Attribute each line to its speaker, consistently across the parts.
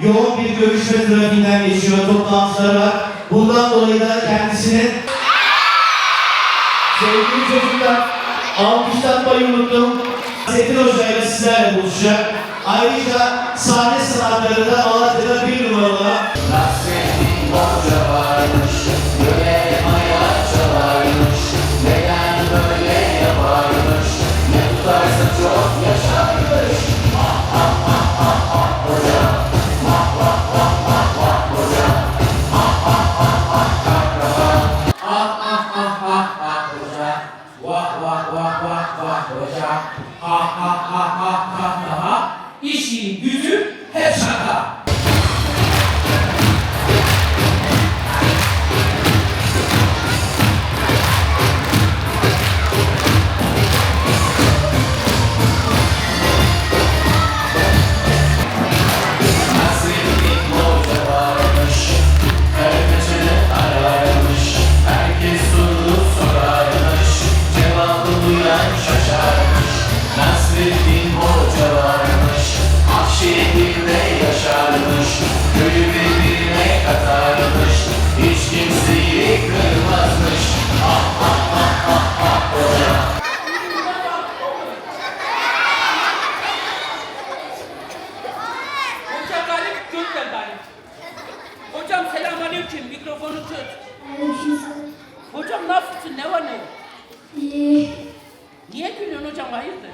Speaker 1: yoğun bir görüşme trafiğinden geçiyor, toplantıları var. Bundan dolayı da kendisini sevgili çocuklar alkışlatmayı unuttum. Setin Hoca ile sizlerle buluşacak. Ayrıca sahne sanatları da Malatya'da bir numaralı.
Speaker 2: Nasrettin Hoca varmış, böyle hayat çalarmış. Neden böyle yaparmış, ne tutarsa çok yaşarmış. Ah ah ah ah ah hoca, ah ah ah ah ah hoca, ah ah ah ah kahraman. Ah ah ah ah ah hoca, vah vah vah vah vah hoca, ah ah ah ah kahraman. İşi gücü hep şaka. Nasrettin Hoca varmış, Akşehir'de yaşarmış, köyü birbirine katarmış, hiç kimseyi kırmazmış. Ah ah ah ah ah hoca.
Speaker 3: Hoca Galip Gönder Galip. Hocam selamünaleyküm, mikrofonu tut. Hocam nasılsın, ne var ne yok? Niye gülüyorsun hocam, hayırdır?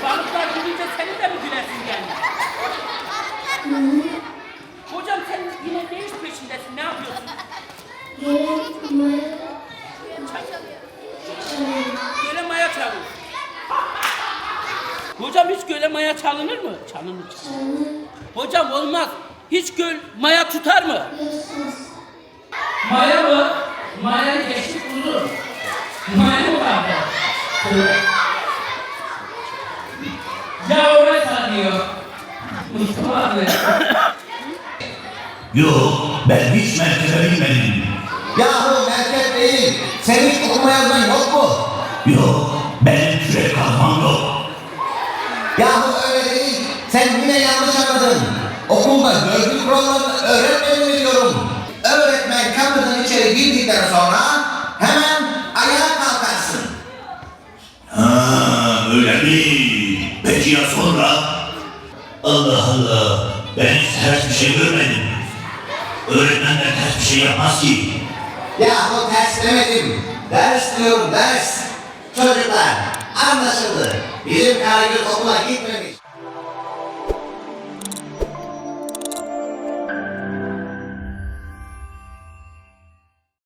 Speaker 3: Balıklar gülünce senin de mi gülesin geldi? Hocam sen yine ne iş peşindesin, ne yapıyorsun? Göle maya çalıyor. Hocam hiç göle maya çalınır mı? Çalınır. Hocam olmaz. Hiç göl maya tutar mı? Maya mı? Maya geçtik uzun. Maya mı vardı? Ya o ne sanıyor? Mustafa abi.
Speaker 4: Yok, ben hiç merkeze binmedim.
Speaker 5: Yahu merkez değil, senin hiç okuma yazman yok mu?
Speaker 4: Yok, benim kürek kazmam yok.
Speaker 5: Yahu öyle değil, sen yine yanlış anladın. Okulda görgü kurallarını öğretmedin mi diyorum. Öğretmen kapıdan içeri girdikten sonra hemen ayağa kalkarsın.
Speaker 4: Ha, öyle mi? Peki ya sonra? Allah Allah, ben hiç ters bir şey görmedim. Öğretmenler ters bir şey yapmaz ki.
Speaker 5: Yahu ters demedim, ders diyorum ders. Çocuklar anlaşıldı, bizim Karagöz okula gitmemiş.